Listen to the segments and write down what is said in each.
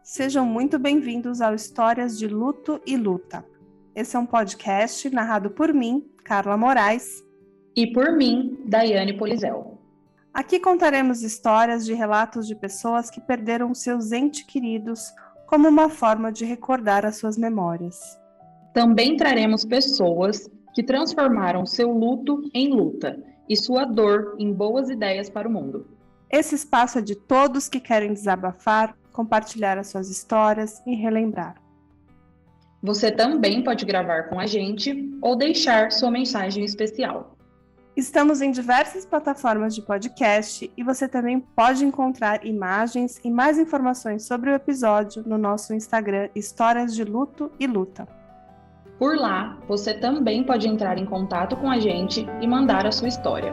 Sejam muito bem-vindos ao Histórias de Luto e Luta. Esse é um podcast narrado por mim, Carla Moraes. E por mim, Daiane Polizel. Aqui contaremos histórias de relatos de pessoas que perderam seus entes queridos como uma forma de recordar as suas memórias. Também traremos pessoas que transformaram seu luto em luta e sua dor em boas ideias para o mundo. Esse espaço é de todos que querem desabafar, compartilhar as suas histórias e relembrar. Você também pode gravar com a gente ou deixar sua mensagem especial. Estamos em diversas plataformas de podcast e você também pode encontrar imagens e mais informações sobre o episódio no nosso Instagram Histórias de Luto e Luta. Por lá, você também pode entrar em contato com a gente e mandar a sua história.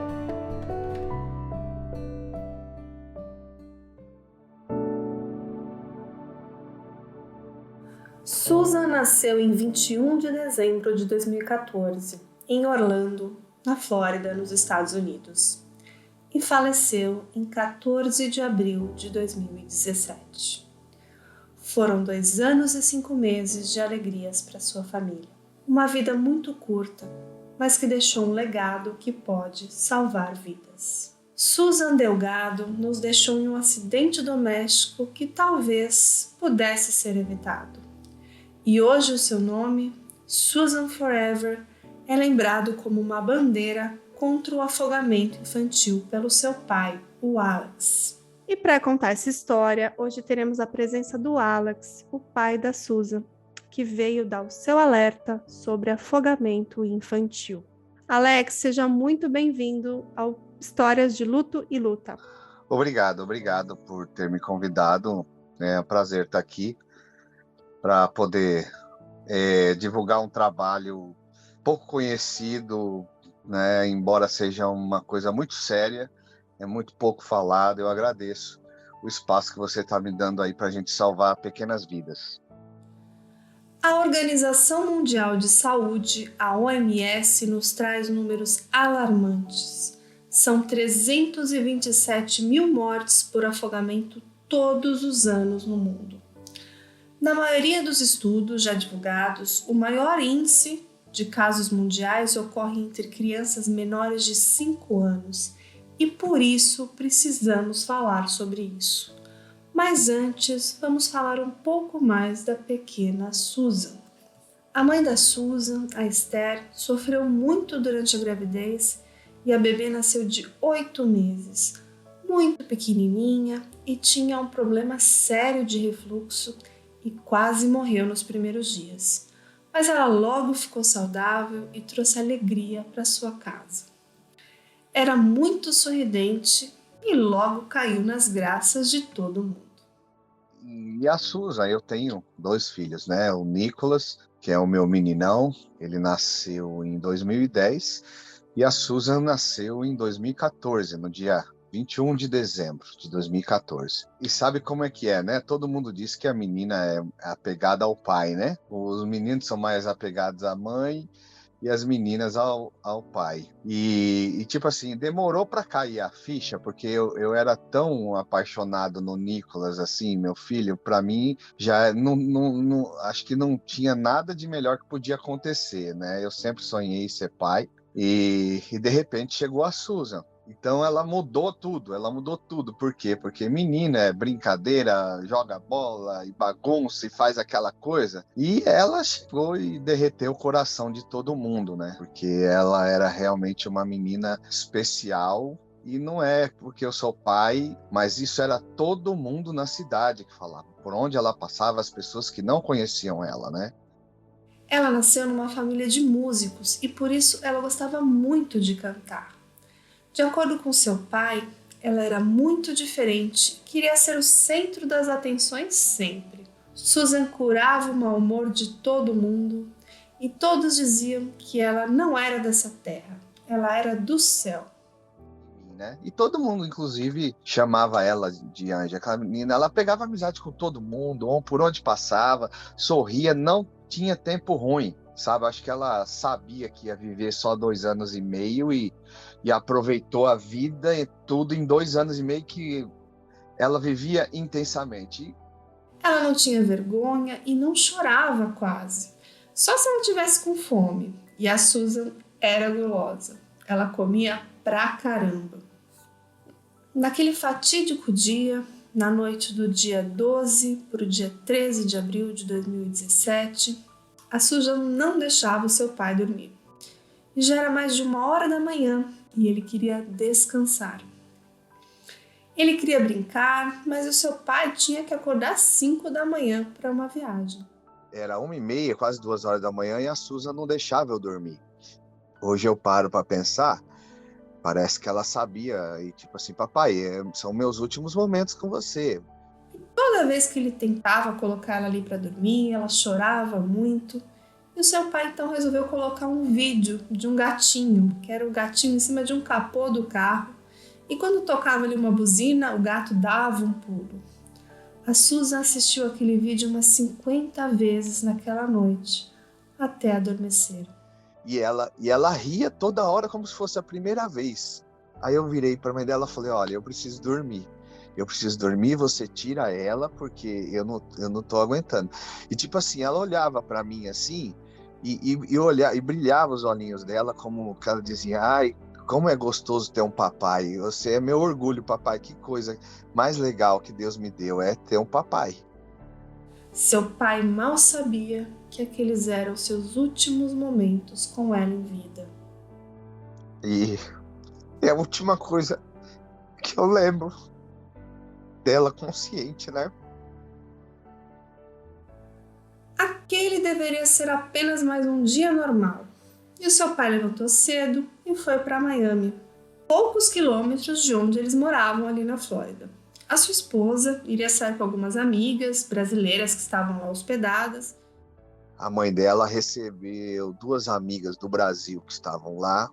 Susan nasceu em 21 de dezembro de 2014, em Orlando, na Flórida, nos Estados Unidos, e faleceu em 14 de abril de 2017. Foram 2 anos e 5 meses de alegrias para sua família. Uma vida muito curta, mas que deixou um legado que pode salvar vidas. Susan Delgado nos deixou em um acidente doméstico que talvez pudesse ser evitado. E hoje o seu nome, Susan Forever, é lembrado como uma bandeira contra o afogamento infantil pelo seu pai, o Alex. E para contar essa história, hoje teremos a presença do Alex, o pai da Susan, que veio dar o seu alerta sobre afogamento infantil. Alex, seja muito bem-vindo ao Histórias de Luto e Luta. Obrigado por ter me convidado. É um prazer estar aqui para poder divulgar um trabalho pouco conhecido, né? Embora seja uma coisa muito séria, é muito pouco falado. Eu agradeço o espaço que você está me dando aí para a gente salvar pequenas vidas. A Organização Mundial de Saúde, a OMS, nos traz números alarmantes. São 327 mil mortes por afogamento todos os anos no mundo. Na maioria dos estudos já divulgados, o maior índice de casos mundiais ocorre entre crianças menores de 5 anos e por isso precisamos falar sobre isso. Mas antes, vamos falar um pouco mais da pequena Susan. A mãe da Susan, a Esther, sofreu muito durante a gravidez e a bebê nasceu de 8 meses, muito pequenininha e tinha um problema sério de refluxo e quase morreu nos primeiros dias. Mas ela logo ficou saudável e trouxe alegria para sua casa. Era muito sorridente e logo caiu nas graças de todo mundo. E a Susan, eu tenho 2 filhos, né? O Nicolas, que é o meu meninão, ele nasceu em 2010, e a Susan nasceu em 2014, no dia 21 de dezembro de 2014. E sabe como é que é, né? Todo mundo diz que a menina é apegada ao pai, né? Os meninos são mais apegados à mãe e as meninas ao pai. E tipo assim, demorou para cair a ficha, porque eu era tão apaixonado no Nicolas, assim, meu filho, para mim já não, acho que não tinha nada de melhor que podia acontecer, né? Eu sempre sonhei ser pai e de repente chegou a Susan. Então ela mudou tudo. Por quê? Porque menina é brincadeira, joga bola e bagunça e faz aquela coisa. E ela chegou e derreteu o coração de todo mundo, né? Porque ela era realmente uma menina especial. E não é porque eu sou pai, mas isso era todo mundo na cidade que falava. Por onde ela passava, as pessoas que não conheciam ela, né? Ela nasceu numa família de músicos e por isso ela gostava muito de cantar. De acordo com seu pai, ela era muito diferente, queria ser o centro das atenções sempre. Susan curava o mau humor de todo mundo e todos diziam que ela não era dessa terra, ela era do céu. Né? E todo mundo, inclusive, chamava ela de Anja. Aquela menina, ela pegava amizade com todo mundo, por onde passava, sorria, não tinha tempo ruim, sabe? Acho que ela sabia que ia viver só 2 anos e meio e aproveitou a vida e tudo em 2 anos e meio que ela vivia intensamente. Ela não tinha vergonha e não chorava quase. Só se ela tivesse com fome. E a Susan era gulosa. Ela comia pra caramba. Naquele fatídico dia, na noite do dia 12 para o dia 13 de abril de 2017, a Susan não deixava o seu pai dormir. E já era mais de 1h da manhã e ele queria descansar. Ele queria brincar, mas o seu pai tinha que acordar às 5 da manhã para uma viagem. Era 1h30, quase 2 horas da manhã, e a Susan não deixava eu dormir. Hoje eu paro para pensar, parece que ela sabia, e tipo assim, papai, são meus últimos momentos com você. Toda vez que ele tentava colocar ela ali para dormir, ela chorava muito. E o seu pai então resolveu colocar um vídeo de um gatinho, que era o gatinho em cima de um capô do carro. E quando tocava ali uma buzina, o gato dava um pulo. A Susan assistiu aquele vídeo umas 50 vezes naquela noite, até adormecer. E ela ria toda hora como se fosse a primeira vez. Aí eu virei para a mãe dela e falei, olha, eu preciso dormir. Eu preciso dormir, você tira ela, porque eu não tô aguentando. E tipo assim, ela olhava para mim assim, e brilhava os olhinhos dela, como que ela dizia, ai, como é gostoso ter um papai. Você é meu orgulho, papai. Que coisa mais legal que Deus me deu, é ter um papai. Seu pai mal sabia que aqueles eram seus últimos momentos com ela em vida. E é a última coisa que eu lembro dela consciente, né? Aquele deveria ser apenas mais um dia normal. E o seu pai levantou cedo e foi para Miami, poucos quilômetros de onde eles moravam ali na Flórida. A sua esposa iria sair com algumas amigas brasileiras que estavam lá hospedadas. A mãe dela recebeu 2 amigas do Brasil que estavam lá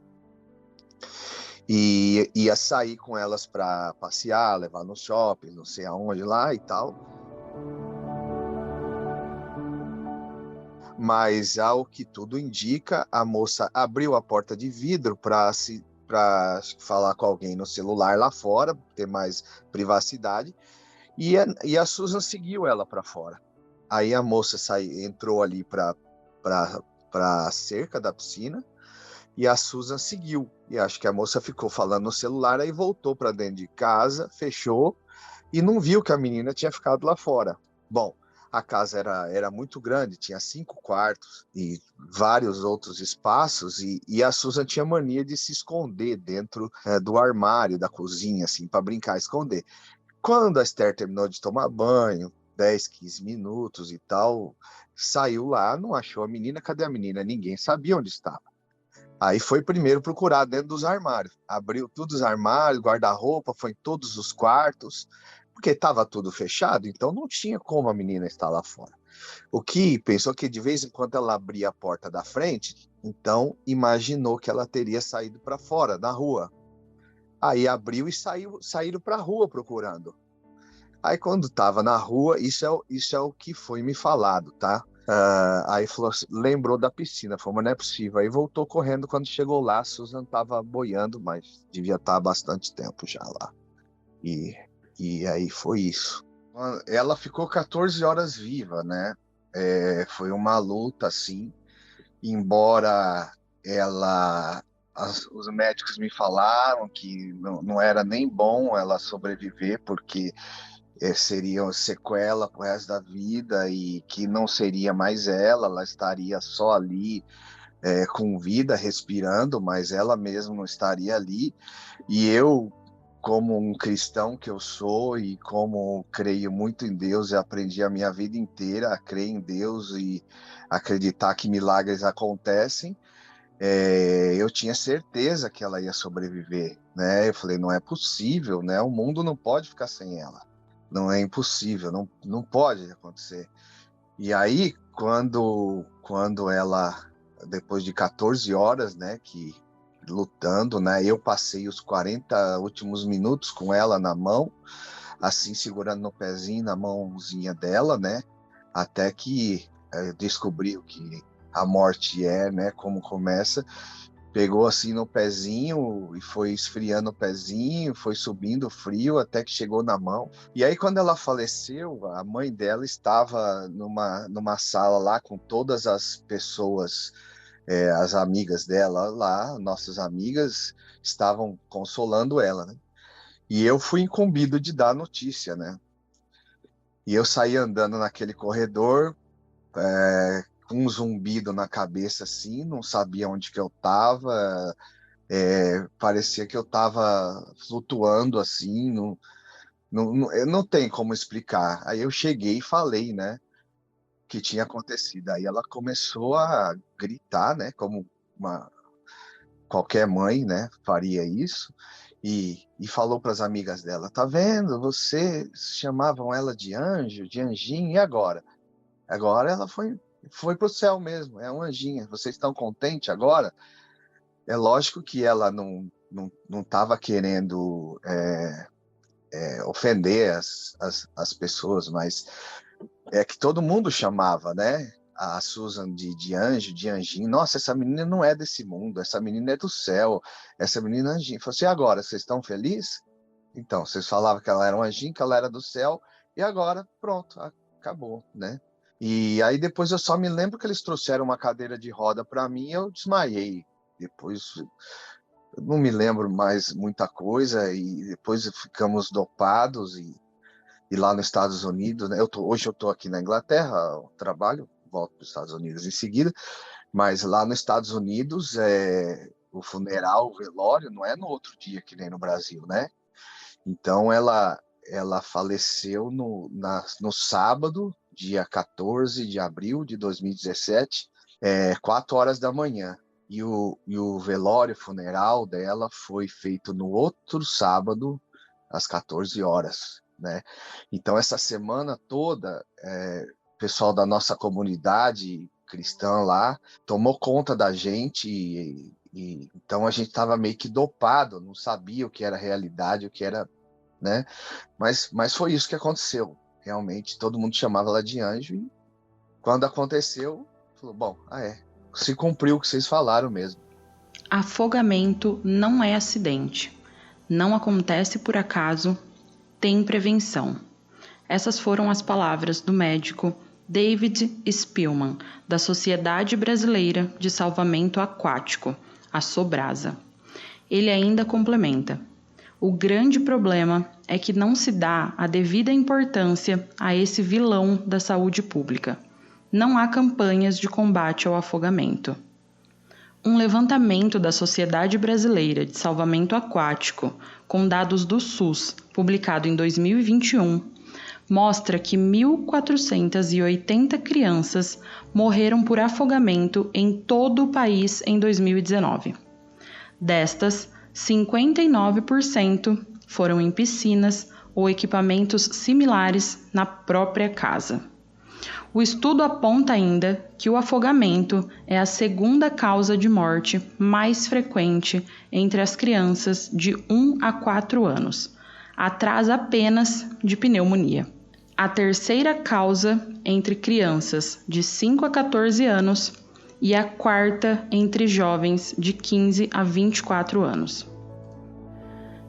e ia sair com elas para passear, levar no shopping, não sei aonde lá e tal. Mas, ao que tudo indica, a moça abriu a porta de vidro para falar com alguém no celular lá fora, ter mais privacidade, e a Susan seguiu ela para fora. Aí a moça entrou ali para a cerca da piscina, e a Susan seguiu. E acho que a moça ficou falando no celular, aí voltou para dentro de casa, fechou, e não viu que a menina tinha ficado lá fora. Bom, a casa era muito grande, tinha 5 quartos e vários outros espaços, e a Susan tinha mania de se esconder dentro do armário da cozinha, assim, para brincar, esconder. Quando a Esther terminou de tomar banho, 10, 15 minutos e tal, saiu lá, não achou a menina. Cadê a menina? Ninguém sabia onde estava. Aí foi primeiro procurar dentro dos armários. Abriu todos os armários, guarda-roupa, foi em todos os quartos, porque estava tudo fechado, então não tinha como a menina estar lá fora. O que pensou que de vez em quando ela abria a porta da frente, então imaginou que ela teria saído para fora, na rua. Aí abriu e saíram para a rua procurando. Aí quando estava na rua, isso é o que foi me falado, tá? Aí falou, lembrou da piscina, falou, mas não é possível. Aí voltou correndo, quando chegou lá, a Susan estava boiando, mas devia estar há bastante tempo já lá. E aí foi isso. Ela ficou 14 horas viva, né? Foi uma luta, assim, embora os médicos me falaram que não era nem bom ela sobreviver, porque seria sequela pro resto da vida e que não seria mais ela estaria só ali com vida, respirando, mas ela mesma não estaria ali. E eu, como um cristão que eu sou e como creio muito em Deus, e aprendi a minha vida inteira a crer em Deus e acreditar que milagres acontecem, eu tinha certeza que ela ia sobreviver, né? Eu falei, não é possível, né? O mundo não pode ficar sem ela. Não é impossível, não pode acontecer. E aí, quando ela, depois de 14 horas, né, que lutando, né, eu passei os 40 últimos minutos com ela na mão, assim, segurando no pezinho, na mãozinha dela, né, até que descobri o que a morte é, né, como começa. pegou assim no pezinho e foi esfriando o pezinho, foi subindo o frio até que chegou na mão. E aí, quando ela faleceu, a mãe dela estava numa sala lá com todas as pessoas, as amigas dela lá, nossas amigas, estavam consolando ela, né? E eu fui incumbido de dar notícia, né? E eu saí andando naquele corredor, com um zumbido na cabeça, assim, não sabia onde que eu estava. Parecia que eu estava flutuando assim, não tem como explicar. Aí eu cheguei e falei, né, o que tinha acontecido. Aí ela começou a gritar, né, como qualquer mãe, né, faria isso, e falou para as amigas dela: tá vendo? Vocês chamavam ela de anjo, de anjinho, e agora? Agora ela foi para o céu mesmo, é um anjinho. Vocês estão contentes agora? É lógico que ela não estava querendo ofender as pessoas, mas é que todo mundo chamava, né? A Susan de anjo, de anjinho. Nossa, essa menina não é desse mundo, essa menina é do céu, essa menina é anjinho. Eu falei assim: agora, vocês estão felizes? Então, vocês falavam que ela era um anjinho, que ela era do céu, e agora, pronto, acabou, né? E aí depois eu só me lembro que eles trouxeram uma cadeira de roda para mim e eu desmaiei. Depois eu não me lembro mais muita coisa, e depois ficamos dopados, e lá nos Estados Unidos, né? Hoje eu estou aqui na Inglaterra, eu trabalho, volto para os Estados Unidos em seguida, mas lá nos Estados Unidos, o funeral, o velório, não é no outro dia que nem no Brasil, né? Então ela faleceu no sábado, dia 14 de abril de 2017, 4 horas da manhã. E o velório funeral dela foi feito no outro sábado, às 14 horas, né? Então, essa semana toda, o pessoal da nossa comunidade cristã lá tomou conta da gente, então a gente estava meio que dopado, não sabia o que era realidade, o que era, né? Mas foi isso que aconteceu. Realmente, todo mundo chamava ela de anjo, e quando aconteceu, falou: bom, se cumpriu o que vocês falaram mesmo. Afogamento não é acidente. Não acontece por acaso, tem prevenção. Essas foram as palavras do médico David Spillman, da Sociedade Brasileira de Salvamento Aquático, a Sobrasa. Ele ainda complementa: o grande problema é que não se dá a devida importância a esse vilão da saúde pública. Não há campanhas de combate ao afogamento. Um levantamento da Sociedade Brasileira de Salvamento Aquático, com dados do SUS, publicado em 2021, mostra que 1.480 crianças morreram por afogamento em todo o país em 2019. Destas, 59% foram em piscinas ou equipamentos similares na própria casa. O estudo aponta ainda que o afogamento é a segunda causa de morte mais frequente entre as crianças de 1 a 4 anos, atrás apenas de pneumonia. A terceira causa entre crianças de 5 a 14 anos e a quarta entre jovens de 15 a 24 anos.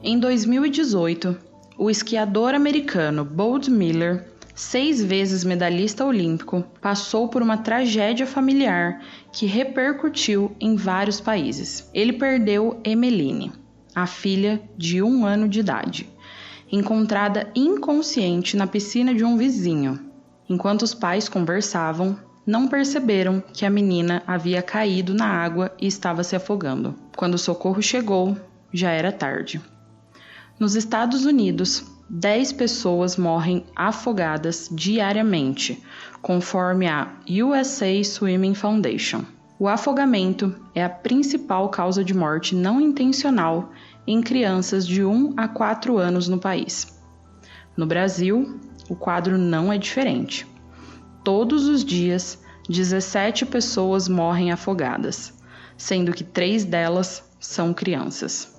Em 2018, o esquiador americano Bode Miller, 6 vezes medalhista olímpico, passou por uma tragédia familiar que repercutiu em vários países. Ele perdeu Emeline, a filha de 1 ano de idade, encontrada inconsciente na piscina de um vizinho. Enquanto os pais conversavam, não perceberam que a menina havia caído na água e estava se afogando. Quando o socorro chegou, já era tarde. Nos Estados Unidos, 10 pessoas morrem afogadas diariamente, conforme a USA Swimming Foundation. O afogamento é a principal causa de morte não intencional em crianças de 1 a 4 anos no país. No Brasil, o quadro não é diferente. Todos os dias, 17 pessoas morrem afogadas, sendo que 3 delas são crianças.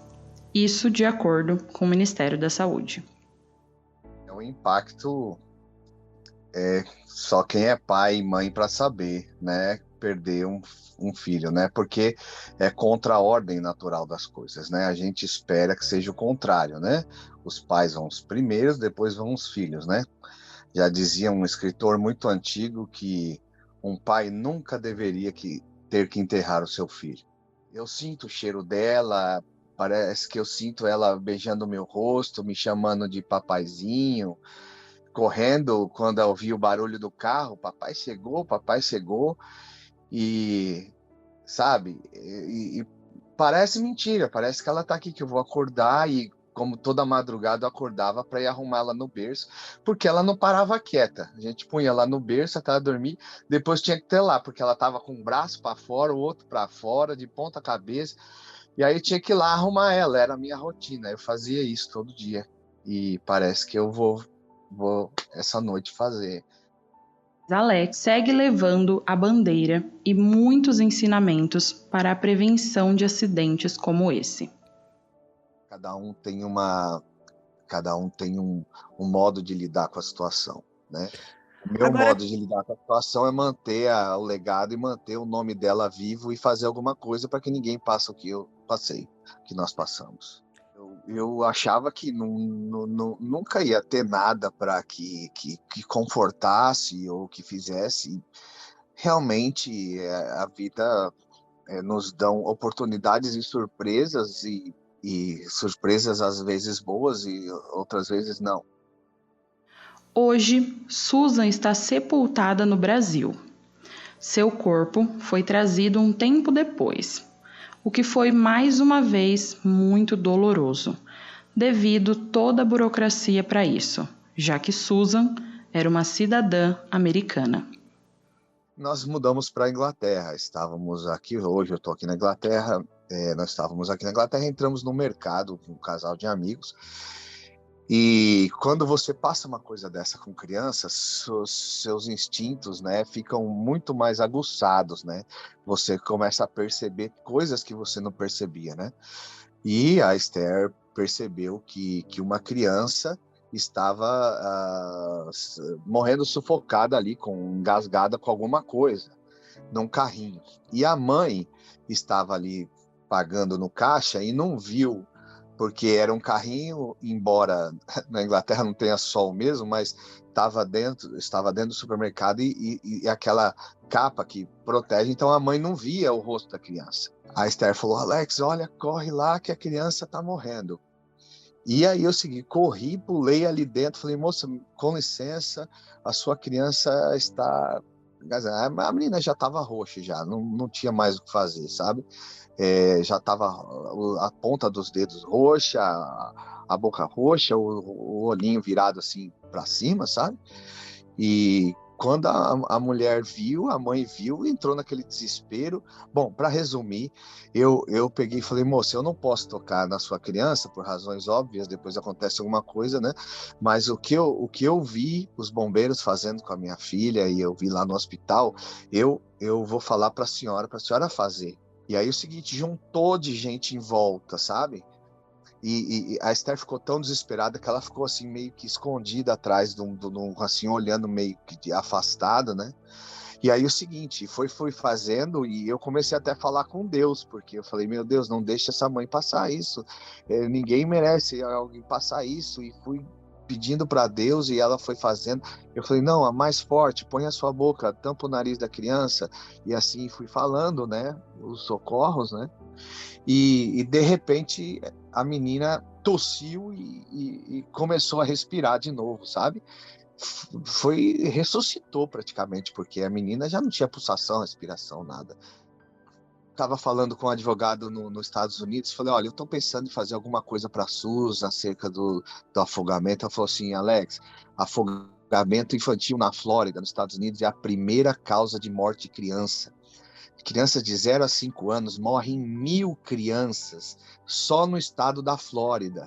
Isso de acordo com o Ministério da Saúde. O impacto só quem é pai e mãe para saber, né? perder um filho, né? Porque é contra a ordem natural das coisas, né? A gente espera que seja o contrário, né? Os pais vão os primeiros, depois vão os filhos, né? Já dizia um escritor muito antigo que um pai nunca deveria ter que enterrar o seu filho. Eu sinto o cheiro dela, parece que eu sinto ela beijando o meu rosto, me chamando de papaizinho, correndo quando eu ouvi o barulho do carro, papai chegou, e sabe, e parece mentira, parece que ela tá aqui, que eu vou acordar e como toda madrugada eu acordava para ir arrumar ela no berço, porque ela não parava quieta. A gente punha ela no berço até ela dormir, depois tinha que ter lá, porque ela tava com um braço para fora, o outro para fora, de ponta cabeça, e aí eu tinha que ir lá arrumar ela, era a minha rotina. Eu fazia isso todo dia e parece que eu vou essa noite fazer. Alex segue levando a bandeira e muitos ensinamentos para a prevenção de acidentes como esse. Cada um tem um modo de lidar com a situação, né? O meu Agora, modo de lidar com a situação é manter o legado e manter o nome dela vivo e fazer alguma coisa para que ninguém passe o que eu passei, que nós passamos. Eu achava que nunca ia ter nada para que confortasse ou que fizesse. Realmente, a vida nos dão oportunidades e surpresas às vezes boas e outras vezes não. Hoje, Susan está sepultada no Brasil. Seu corpo foi trazido um tempo depois, o que foi mais uma vez muito doloroso, devido toda a burocracia para isso, já que Susan era uma cidadã americana. Nós mudamos para a Inglaterra, estávamos aqui, hoje eu estou aqui na Inglaterra, nós estávamos aqui na Inglaterra, entramos no mercado com um casal de amigos, e quando você passa uma coisa dessa com crianças, seus instintos, né, ficam muito mais aguçados, né? Você começa a perceber coisas que você não percebia, né? E a Esther percebeu que uma criança estava morrendo sufocada ali, engasgada com alguma coisa, num carrinho. E a mãe estava ali pagando no caixa e não viu, porque era um carrinho, embora na Inglaterra não tenha sol mesmo, mas estava dentro do supermercado e aquela capa que protege, então a mãe não via o rosto da criança. A Esther falou: Alex, olha, corre lá que a criança está morrendo. E aí eu corri, pulei ali dentro, falei: moça, com licença, a sua criança está... A menina já estava roxa, já não tinha mais o que fazer, sabe? Já estava a ponta dos dedos roxa, a boca roxa, o olhinho virado assim para cima, sabe? E quando a mulher viu, a mãe viu, entrou naquele desespero. Bom, para resumir, eu peguei e falei: moça, eu não posso tocar na sua criança por razões óbvias, depois acontece alguma coisa, né? Mas o que eu vi os bombeiros fazendo com a minha filha e eu vi lá no hospital, eu vou falar para a senhora fazer. E aí o seguinte, juntou de gente em volta, sabe? E a Esther ficou tão desesperada que ela ficou assim meio que escondida atrás de assim, olhando meio que afastada, né? E aí o seguinte, fui fazendo e eu comecei até a falar com Deus, porque eu falei: meu Deus, não deixa essa mãe passar isso. Ninguém merece alguém passar isso. E fui pedindo para Deus e ela foi fazendo. Eu falei: não, a mais forte, põe a sua boca, tampa o nariz da criança. E assim fui falando, né? Os socorros, né? E de repente a menina tossiu e começou a respirar de novo, sabe? Ressuscitou praticamente, porque a menina já não tinha pulsação, respiração, nada. Estava falando com um advogado nos Estados Unidos, falei: olha, eu estou pensando em fazer alguma coisa para a SUS acerca do afogamento. Ela falou assim: Alex, afogamento infantil na Flórida, nos Estados Unidos, é a primeira causa de morte de criança. Crianças de 0 a 5 anos, morrem 1.000 crianças só no estado da Flórida.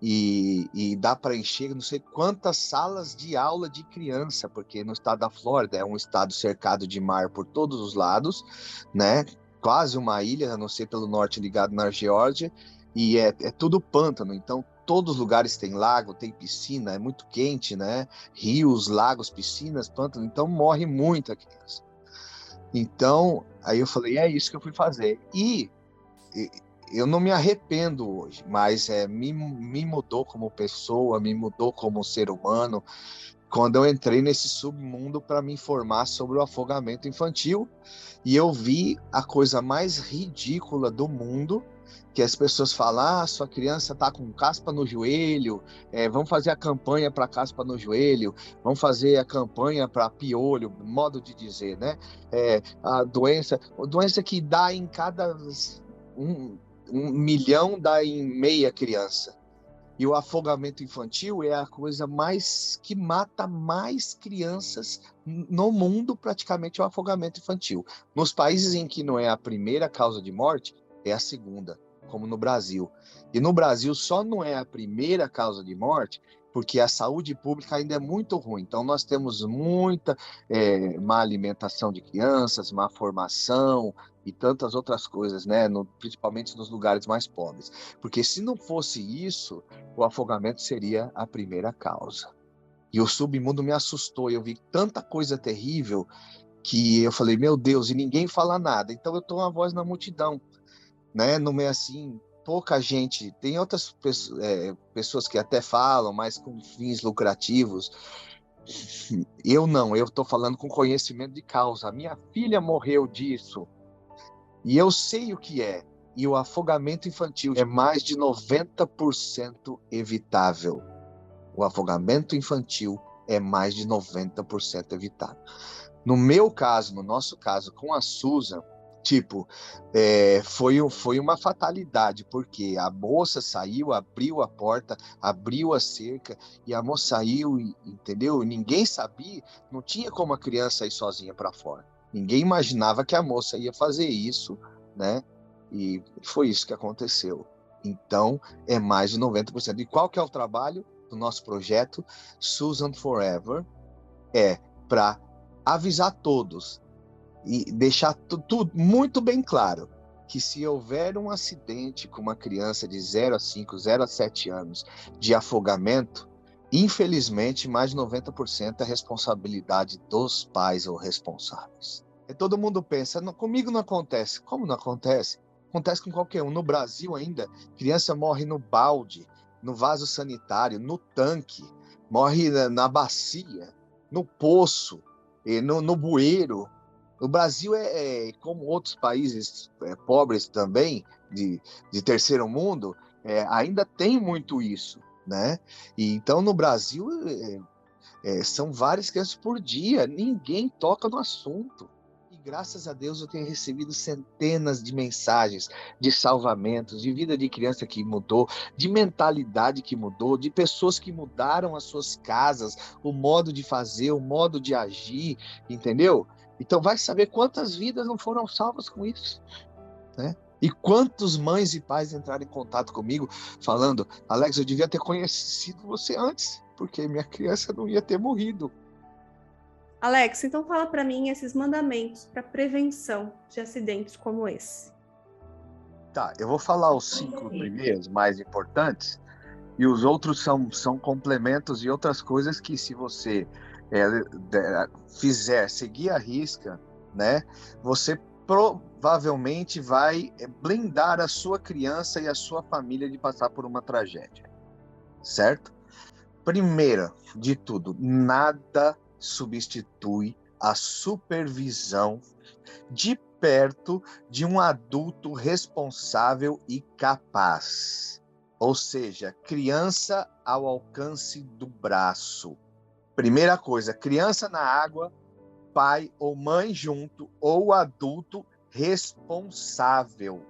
E dá para encher não sei quantas salas de aula de criança, porque no estado da Flórida é um estado cercado de mar por todos os lados, né? Quase uma ilha, a não ser pelo norte ligado na Geórgia, e é tudo pântano, então todos os lugares têm lago, tem piscina, é muito quente, né? Rios, lagos, piscinas, pântano, então morre muita criança. Então, aí eu falei, é isso que eu fui fazer. E eu não me arrependo hoje, mas me mudou como pessoa, me mudou como ser humano, quando eu entrei nesse submundo para me informar sobre o afogamento infantil, e eu vi a coisa mais ridícula do mundo, que as pessoas falam, sua criança está com caspa no joelho, vamos fazer a campanha para caspa no joelho, vamos fazer a campanha para piolho, modo de dizer, né? A doença que dá em cada um milhão, dá em meia criança. E o afogamento infantil é a coisa mais que mata mais crianças no mundo, praticamente, é o afogamento infantil. Nos países em que não é a primeira causa de morte, é a segunda, como no Brasil. E no Brasil só não é a primeira causa de morte porque a saúde pública ainda é muito ruim. Então nós temos muita má alimentação de crianças, má formação e tantas outras coisas, né? Principalmente nos lugares mais pobres. Porque se não fosse isso, o afogamento seria a primeira causa. E o submundo me assustou, eu vi tanta coisa terrível que eu falei, meu Deus, e ninguém fala nada. Então eu tô uma voz na multidão, né? No meio assim, pouca gente. Tem outras pessoas que até falam, mas com fins lucrativos. Eu não, eu tô falando com conhecimento de causa. A minha filha morreu disso. E eu sei o que é. E o afogamento infantil é mais de 90% evitável. O afogamento infantil é mais de 90% evitável. No meu caso, no nosso caso, com a Susan, foi uma fatalidade, porque a moça saiu, abriu a porta, abriu a cerca, e a moça saiu, entendeu? Ninguém sabia, não tinha como a criança ir sozinha para fora. Ninguém imaginava que a moça ia fazer isso, né? E foi isso que aconteceu. Então, é mais de 90%. E qual que é o trabalho do nosso projeto Susan Forever? É para avisar todos e deixar tudo muito bem claro que se houver um acidente com uma criança de 0 a 5, 0 a 7 anos de afogamento, infelizmente, mais de 90% é responsabilidade dos pais ou responsáveis. E todo mundo pensa, comigo não acontece. Como não acontece? Acontece com qualquer um. No Brasil ainda, criança morre no balde, no vaso sanitário, no tanque, morre na bacia, no poço, no bueiro. O Brasil como outros países pobres também, de terceiro mundo, ainda tem muito isso, né? E então, no Brasil, são várias crianças por dia, ninguém toca no assunto. E graças a Deus eu tenho recebido centenas de mensagens de salvamentos, de vida de criança que mudou, de mentalidade que mudou, de pessoas que mudaram as suas casas, o modo de fazer, o modo de agir, entendeu? Então vai saber quantas vidas não foram salvas com isso, né? E quantos mães e pais entraram em contato comigo falando, Alex, eu devia ter conhecido você antes, porque minha criança não ia ter morrido. Alex, então fala para mim esses mandamentos para prevenção de acidentes como esse. Tá, eu vou falar os 5 primeiros mais importantes, e os outros são complementos e outras coisas que, se você seguir a risca, né, você provavelmente vai blindar a sua criança e a sua família de passar por uma tragédia, certo? Primeiro de tudo, nada substitui a supervisão de perto de um adulto responsável e capaz. Ou seja, criança ao alcance do braço. Primeira coisa, criança na água, pai ou mãe junto, ou adulto responsável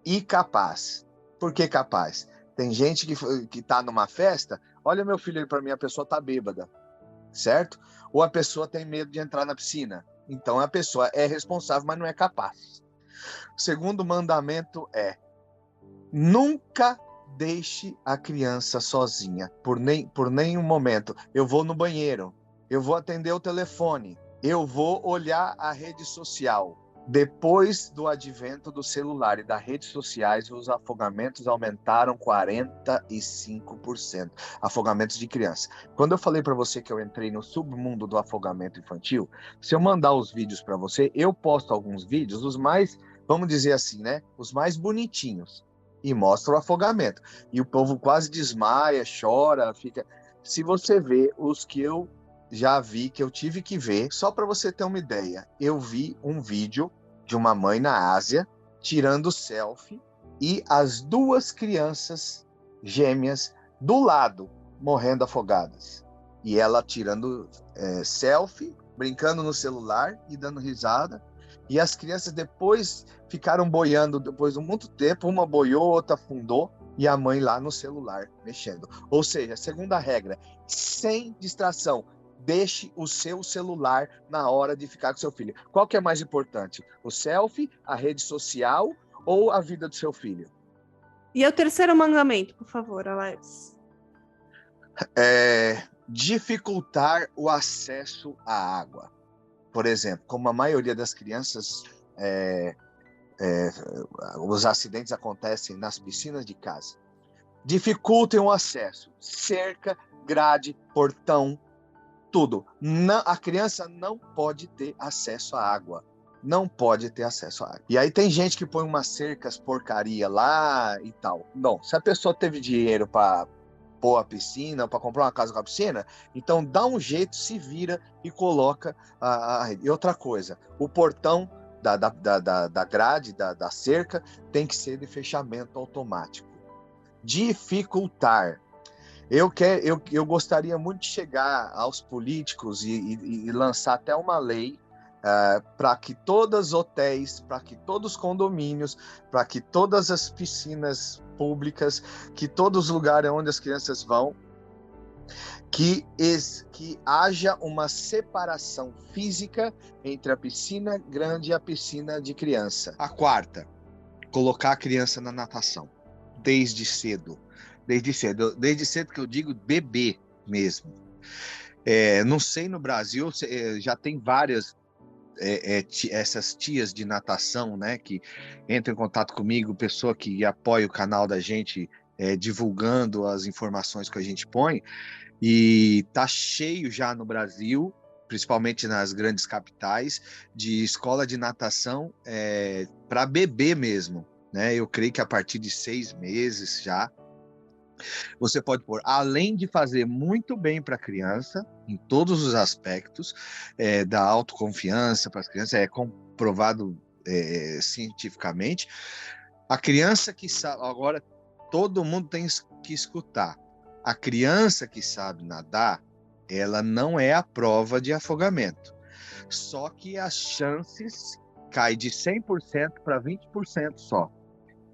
e capaz. Por que capaz? Tem gente que tá numa festa, olha meu filho aí para mim, a pessoa tá bêbada, certo? Ou a pessoa tem medo de entrar na piscina. Então a pessoa é responsável, mas não é capaz. O segundo mandamento é: nunca deixe a criança sozinha, por nenhum momento. Eu vou no banheiro, eu vou atender o telefone, eu vou olhar a rede social. Depois do advento do celular e das redes sociais, os afogamentos aumentaram 45%. Afogamentos de criança. Quando eu falei para você que eu entrei no submundo do afogamento infantil, se eu mandar os vídeos para você, eu posto alguns vídeos, os mais, vamos dizer assim, né? Os mais bonitinhos. E mostro o afogamento. E o povo quase desmaia, chora, fica... Se você vê os que eu já vi, que eu tive que ver, só para você ter uma ideia, eu vi um vídeo de uma mãe na Ásia tirando selfie e as 2 crianças gêmeas do lado morrendo afogadas. E ela tirando selfie, brincando no celular e dando risada. E as crianças depois ficaram boiando, depois de muito tempo, uma boiou, outra afundou, e a mãe lá no celular mexendo. Ou seja, segunda regra, sem distração. Deixe o seu celular na hora de ficar com seu filho. Qual que é mais importante? O selfie, a rede social ou a vida do seu filho? E o terceiro mandamento, por favor, Alex? Dificultar o acesso à água. Por exemplo, como a maioria das crianças, os acidentes acontecem nas piscinas de casa. Dificultem o acesso. Cerca, grade, portão, tudo. Não, a criança não pode ter acesso à água. Não pode ter acesso à água. E aí tem gente que põe umas cercas porcaria lá e tal. Não, se a pessoa teve dinheiro para pôr a piscina, para comprar uma casa com a piscina, então dá um jeito, se vira e coloca E outra coisa, o portão da grade, da cerca, tem que ser de fechamento automático. Dificultar. Eu gostaria muito de chegar aos políticos e lançar até uma lei para que todos os hotéis, para que todos os condomínios, para que todas as piscinas públicas, que todos os lugares onde as crianças vão, que haja uma separação física entre a piscina grande e a piscina de criança. A quarta, colocar a criança na natação, desde cedo. Desde cedo que eu digo bebê mesmo. Não sei, no Brasil já tem várias essas tias de natação, né, que entram em contato comigo, pessoa que apoia o canal da gente, divulgando as informações que a gente põe, e tá cheio já no Brasil, principalmente nas grandes capitais, de escola de natação para bebê mesmo, né? Eu creio que a partir de 6 meses já você pode pôr, além de fazer muito bem para a criança, em todos os aspectos, da autoconfiança para as crianças, é comprovado cientificamente. A criança que sabe, agora todo mundo tem que escutar, a criança que sabe nadar, ela não é a prova de afogamento, só que as chances caem de 100% para 20% só.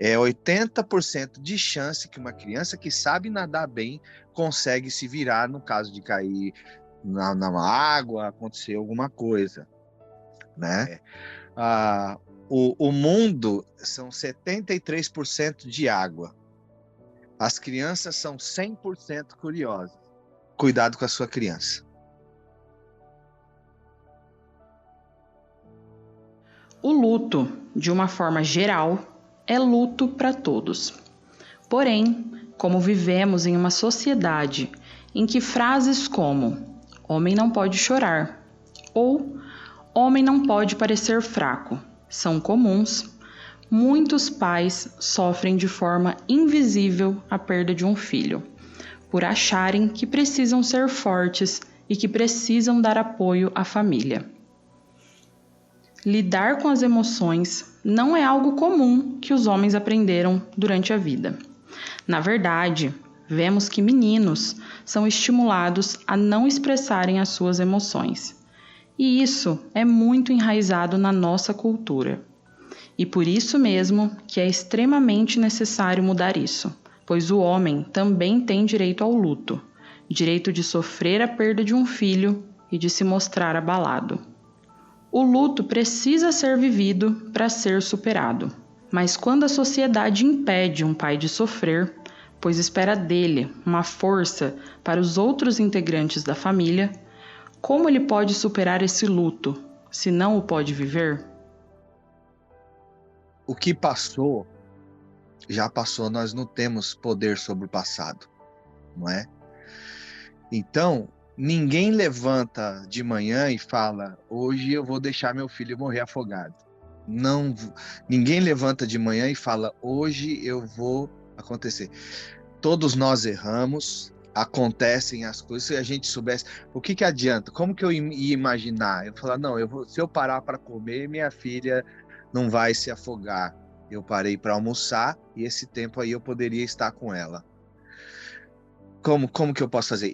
80% de chance que uma criança que sabe nadar bem consegue se virar no caso de cair na água, acontecer alguma coisa, né? O mundo são 73% de água. As crianças são 100% curiosas. Cuidado com a sua criança. O luto, de uma forma geral, é luto para todos. Porém, como vivemos em uma sociedade em que frases como "homem não pode chorar" ou "homem não pode parecer fraco" são comuns, muitos pais sofrem de forma invisível a perda de um filho, por acharem que precisam ser fortes e que precisam dar apoio à família. Lidar com as emoções não é algo comum que os homens aprenderam durante a vida. Na verdade, vemos que meninos são estimulados a não expressarem as suas emoções. E isso é muito enraizado na nossa cultura. E por isso mesmo que é extremamente necessário mudar isso, pois o homem também tem direito ao luto, direito de sofrer a perda de um filho e de se mostrar abalado. O luto precisa ser vivido para ser superado, mas quando a sociedade impede um pai de sofrer, pois espera dele uma força para os outros integrantes da família, como ele pode superar esse luto, se não o pode viver? o que passou, já passou, nós não temos poder sobre o passado, não é? Então, ninguém levanta de manhã e fala, hoje eu vou deixar meu filho morrer afogado. Não, ninguém levanta de manhã e fala, hoje eu vou acontecer. Todos nós erramos, acontecem as coisas, se a gente soubesse, o que adianta? Como que eu ia imaginar? Eu falar, não, se eu parar para comer, minha filha não vai se afogar. Eu parei para almoçar e esse tempo aí eu poderia estar com ela. Como que eu posso fazer?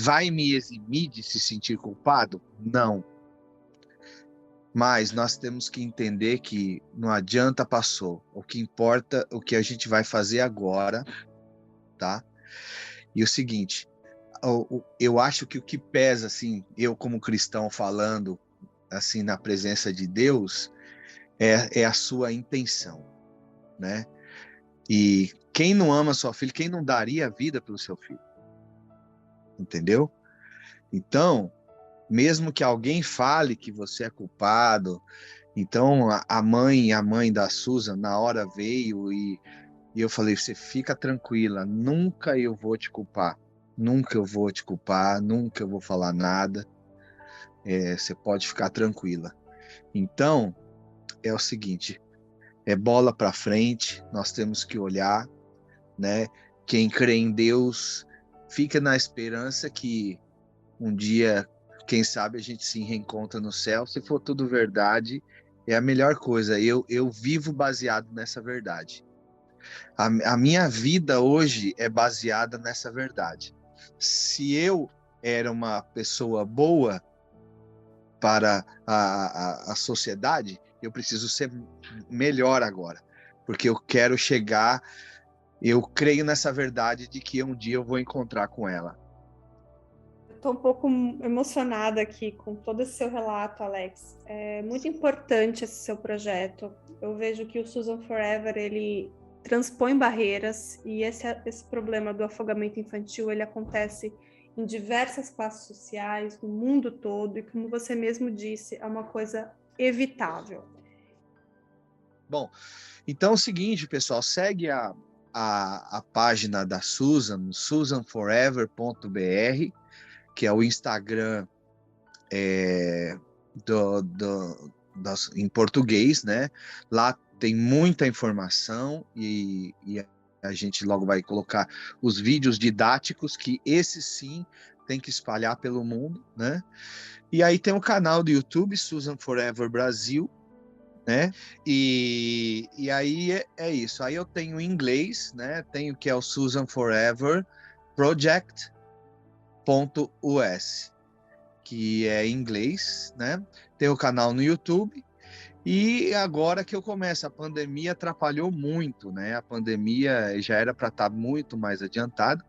Vai me eximir de se sentir culpado? Não. Mas nós temos que entender que não adianta, passou. O que importa, o que a gente vai fazer agora, tá? E o seguinte, eu acho que o que pesa, assim, eu como cristão falando, assim, na presença de Deus, é a sua intenção, né? E quem não ama sua filha, quem não daria a vida pelo seu filho? Entendeu? Então, mesmo que alguém fale que você é culpado, então a mãe da Susan na hora veio e eu falei, você fica tranquila, nunca eu vou te culpar, nunca eu vou te culpar, nunca eu vou falar nada, você pode ficar tranquila. Então, é o seguinte, é bola para frente, nós temos que olhar, né? Quem crê em Deus, fica na esperança que um dia, quem sabe, a gente se reencontra no céu. Se for tudo verdade, é a melhor coisa. Eu vivo baseado nessa verdade. A minha vida hoje é baseada nessa verdade. Se eu era uma pessoa boa para a sociedade, eu preciso ser melhor agora, porque eu quero chegar, eu creio nessa verdade de que um dia eu vou encontrar com ela. Estou um pouco emocionada aqui com todo esse seu relato, Alex. É muito importante esse seu projeto. Eu vejo que o Susan Forever, ele transpõe barreiras e esse problema do afogamento infantil, ele acontece em diversas classes sociais, no mundo todo, e como você mesmo disse, é uma coisa evitável. Bom, então é o seguinte, pessoal, segue a página da Susan, susanforever.br, que é o Instagram em português, né? Lá tem muita informação e a gente logo vai colocar os vídeos didáticos, que esses sim tem que espalhar pelo mundo, né? E aí tem o canal do YouTube, Susan Forever Brasil, né? E aí é isso. Aí eu tenho em inglês, né? Tenho que é o Susan Forever Project.us, que é em inglês, né? Tem o canal no YouTube. E agora que eu começo, a pandemia atrapalhou muito, né? A pandemia já era para estar muito mais adiantado.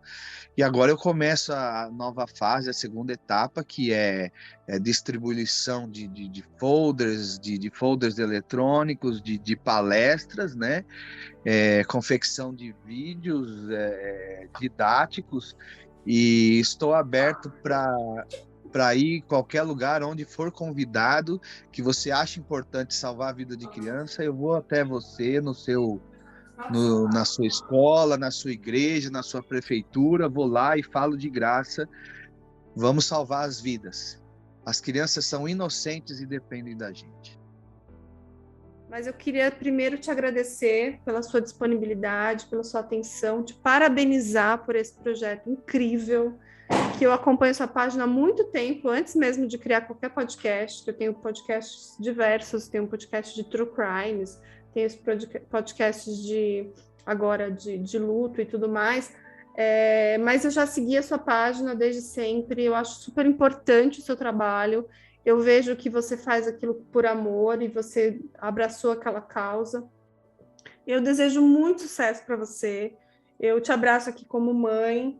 E agora eu começo a nova fase, a segunda etapa, que é distribuição de folders, de folders eletrônicos, de palestras, né? Confecção de vídeos didáticos, e estou aberto para ir em qualquer lugar onde for convidado, que você acha importante salvar a vida de criança, eu vou até você na sua escola, na sua igreja, na sua prefeitura, vou lá e falo de graça. Vamos salvar as vidas. As crianças são inocentes e dependem da gente. Mas eu queria primeiro te agradecer pela sua disponibilidade, pela sua atenção, te parabenizar por esse projeto incrível, que eu acompanho sua página há muito tempo, antes mesmo de criar qualquer podcast. Eu tenho podcasts diversos, tenho um podcast de true crimes, tenho os podcasts de luto e tudo mais, mas eu já segui a sua página desde sempre, eu acho super importante o seu trabalho, eu vejo que você faz aquilo por amor e você abraçou aquela causa. Eu desejo muito sucesso para você, eu te abraço aqui como mãe,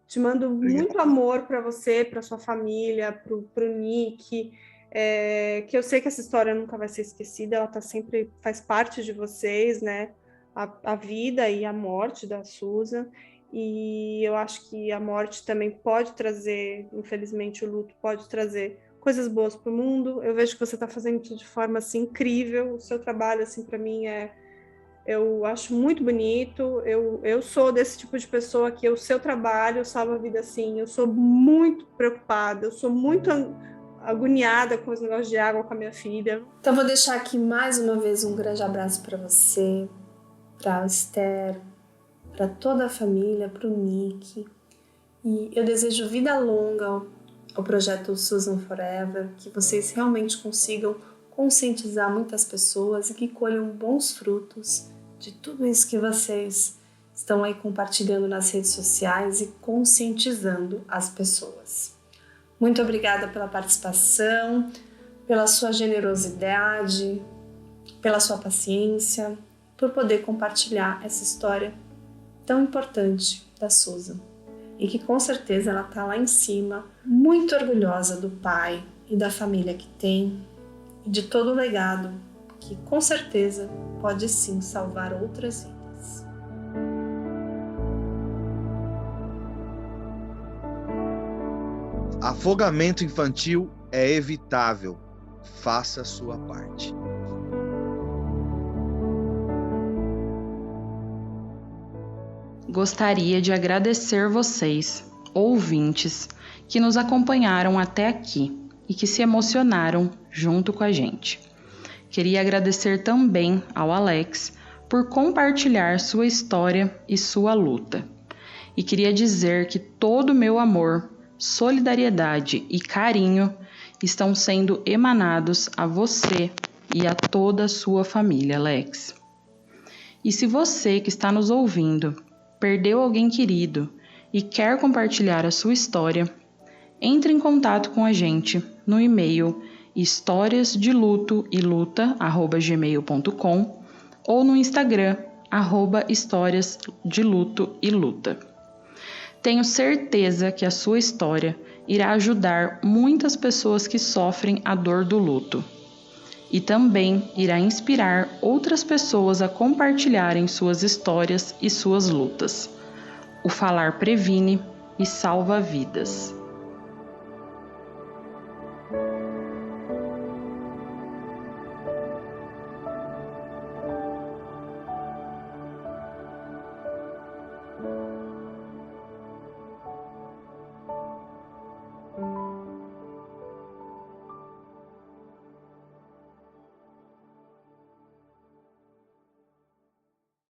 te mando muito amor para você, para sua família, para o Nick, que eu sei que essa história nunca vai ser esquecida, ela sempre faz parte de vocês, né? A vida e a morte da Susan, e eu acho que a morte também pode trazer, infelizmente o luto pode trazer coisas boas para o mundo. Eu vejo que você está fazendo isso de forma assim, incrível. O seu trabalho, assim, para mim, eu acho muito bonito. Eu sou desse tipo de pessoa que o seu trabalho salva a vida, assim. Eu sou muito preocupada, eu sou muito agoniada com os negócios de água com a minha filha. Então, vou deixar aqui mais uma vez um grande abraço para você, para a Esther, para toda a família, para o Nick. E eu desejo vida longa ao projeto Susan Forever, que vocês realmente consigam conscientizar muitas pessoas e que colham bons frutos de tudo isso que vocês estão aí compartilhando nas redes sociais e conscientizando as pessoas. Muito obrigada pela participação, pela sua generosidade, pela sua paciência, por poder compartilhar essa história tão importante da Susan. E que com certeza ela está lá em cima, muito orgulhosa do pai e da família que tem e de todo o legado que com certeza pode sim salvar outras vidas. Afogamento infantil é evitável. Faça a sua parte. Gostaria de agradecer vocês, ouvintes, que nos acompanharam até aqui e que se emocionaram junto com a gente. Queria agradecer também ao Alex por compartilhar sua história e sua luta. E queria dizer que todo o meu amor, solidariedade e carinho estão sendo emanados a você e a toda a sua família, Alex. E se você que está nos ouvindo perdeu alguém querido e quer compartilhar a sua história, entre em contato com a gente no e-mail historiasdelutoeluta@gmail.com ou no Instagram @historiasdelutoeluta. Tenho certeza que a sua história irá ajudar muitas pessoas que sofrem a dor do luto e também irá inspirar outras pessoas a compartilharem suas histórias e suas lutas. O falar previne e salva vidas.